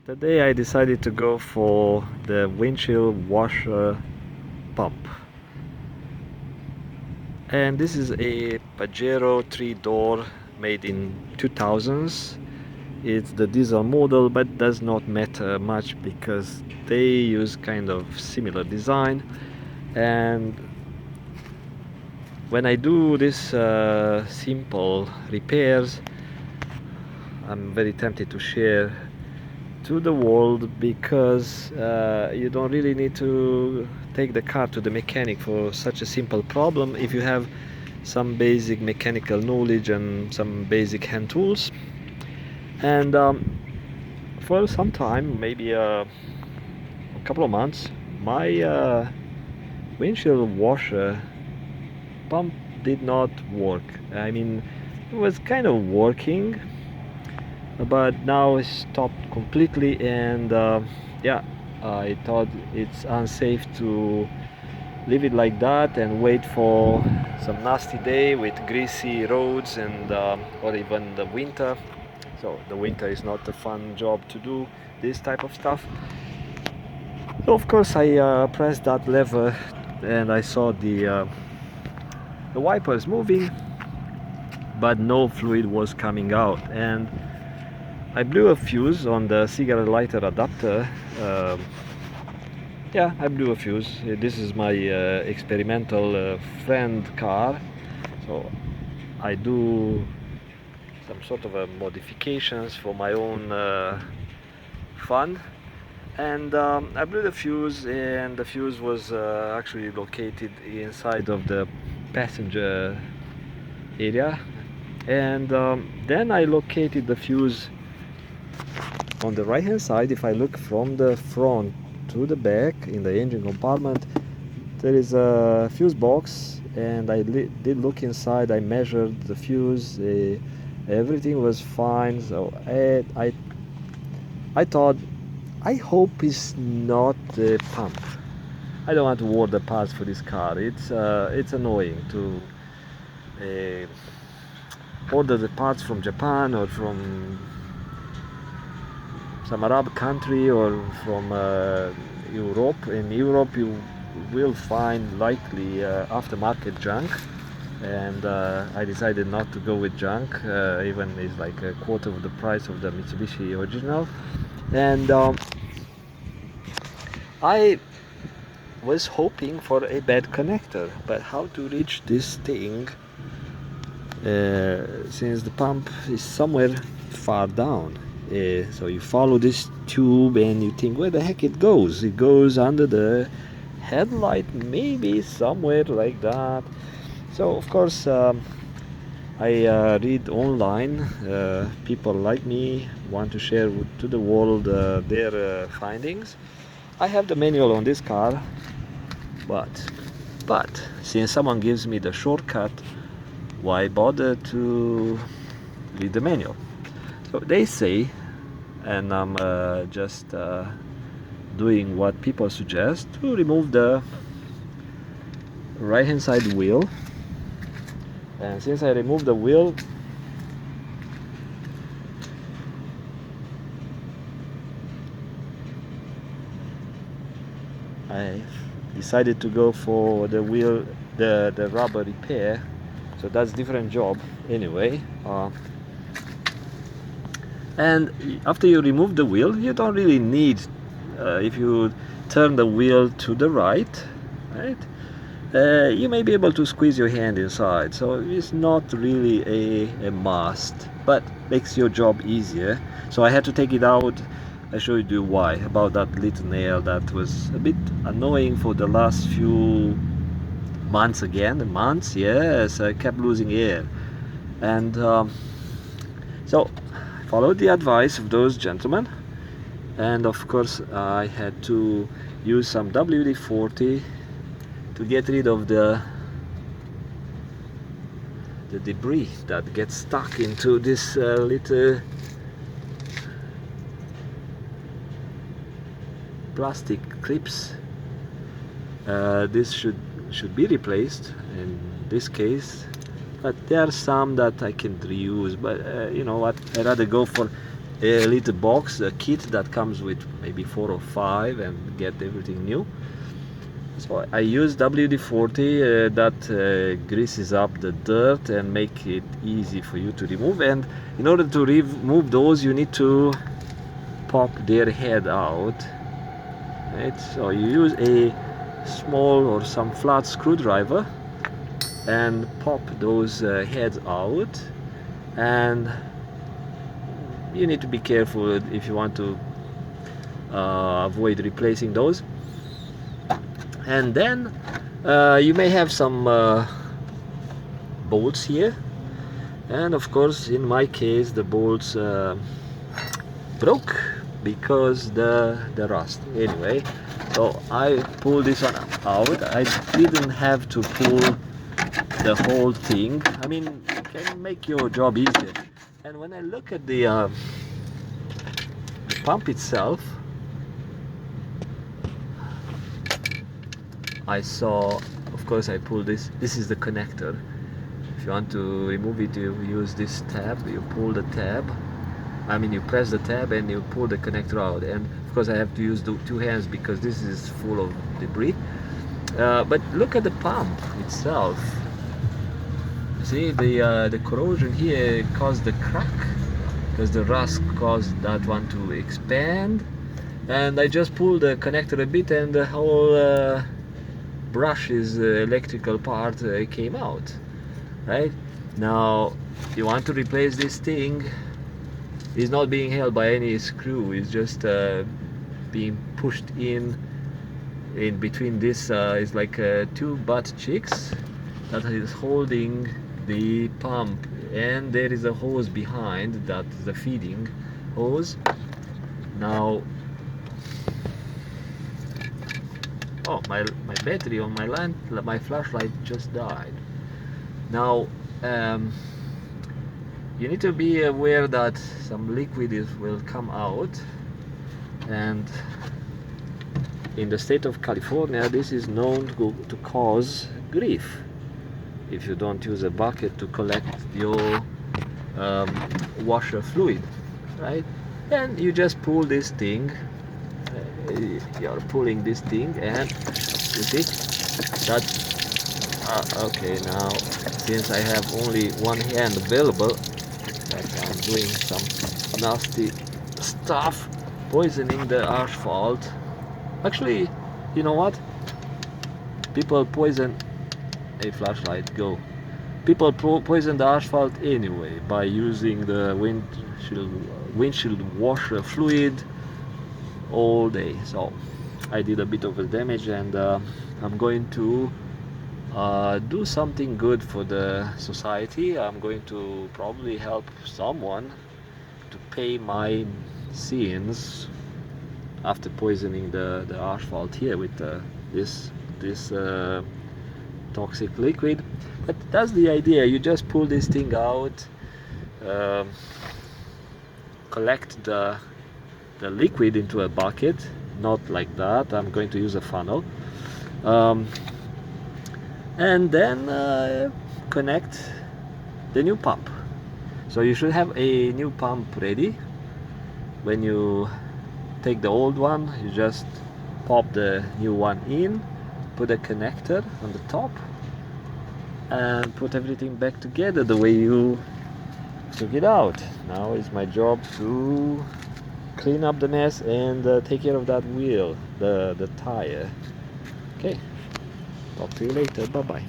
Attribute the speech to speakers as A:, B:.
A: Today I decided to go for the windshield washer pump, and this is a Pajero 3-door made in 2000s. It's the diesel model, but does not matter much because they use kind of similar design. And when I do this simple repairs, I'm very tempted to share to the world because you don't really need to take the car to the mechanic for such a simple problem if you have some basic mechanical knowledge and some basic hand tools. And for some time, maybe a couple of months, my windshield washer pump did not work. I mean, it was kind of working, but now it stopped completely. And yeah, I thought it's unsafe to leave it like that and wait for some nasty day with greasy roads and or even the winter. So the winter is not a fun job to do this type of stuff. So of course I pressed that lever and I saw the wipers moving, but no fluid was coming out. And I blew a fuse on the cigarette lighter adapter. Yeah, I blew a fuse. This is my experimental friend car, so I do some sort of modifications for my own fun. And I blew the fuse, and the fuse was actually located inside of the passenger area. And then I located the fuse on the right hand side. If I look from the front to the back in the engine compartment, there is a fuse box, and I did look inside. I measured the fuse, everything was fine. So I thought, I hope it's not the pump. I don't want to order parts for this car. It's annoying to order the parts from Japan or from some Arab country or from Europe. In Europe you will find likely aftermarket junk, and I decided not to go with junk, even it's like a quarter of the price of the Mitsubishi original. And I was hoping for a bad connector, but how to reach this thing since the pump is somewhere far down. So you follow this tube and you think, where the heck it goes? It goes under the headlight, maybe somewhere like that. So of course I read online, people like me want to share to the world their findings. I have the manual on this car, but since someone gives me the shortcut, why bother to read the manual? So they say, and I'm just doing what people suggest, to remove the right hand side wheel. And since I removed the wheel, I decided to go for the wheel, the rubber repair. So that's different job anyway. And after you remove the wheel, you don't really need, if you turn the wheel to the right, you may be able to squeeze your hand inside. So it's not really a must, but makes your job easier. So I had to take it out. I showed you why, about that little nail that was a bit annoying for the last few months. Yes, I kept losing air. And so I followed the advice of those gentlemen, and of course I had to use some WD-40 to get rid of the debris that gets stuck into this little plastic clips. This should be replaced in this case, but there are some that I can reuse. But you know what, I'd rather go for a little box, a kit that comes with maybe 4 or 5 and get everything new. So I use WD-40 that greases up the dirt and make it easy for you to remove. And in order to remove those, you need to pop their head out, right? So you use a small or some flat screwdriver and pop those heads out. And you need to be careful if you want to avoid replacing those. And then you may have some bolts here, and of course in my case the bolts broke because the rust. Anyway, so I pulled this one out. I didn't have to pull the whole thing. I mean, it can make your job easier. And when I look at the pump itself, I saw, of course I pulled this. This is the connector. If you want to remove it, you use this tab. You pull the tab. I mean, you press the tab and you pull the connector out. And of course I have to use the 2 hands because this is full of debris. But look at the pump itself. See, the corrosion here caused the crack because the rust caused that one to expand. And I just pulled the connector a bit and the whole brush's electrical part came out. Right now, you want to replace this thing. It's not being held by any screw. It's just being pushed in between this. Is like 2 butt cheeks that is holding the pump, and there is a hose behind that is the feeding hose. Now, oh, my battery on my flashlight just died. Now, you need to be aware that some liquid will come out, and in the state of California this is known to cause grief if you don't use a bucket to collect your washer fluid, right? And you just pull this thing. You're pulling this thing, and you see that okay, now since I have only one hand available, like I'm doing some nasty stuff, poisoning the asphalt. Actually, you know what? People poison a flashlight. Go. People poison the asphalt anyway by using the windshield washer fluid all day. So I did a bit of a damage, and I'm going to do something good for the society. I'm going to probably help someone to pay my sins after poisoning the asphalt here with this toxic liquid. But that's the idea. You just pull this thing out, collect the liquid into a bucket, not like that. I'm going to use a funnel, and then connect the new pump. So you should have a new pump ready. When you take the old one, you just pop the new one in, put a connector on the top, and put everything back together the way you took it out. Now it's my job to clean up the mess and take care of that wheel, the tire. Okay, talk to you later. Bye bye.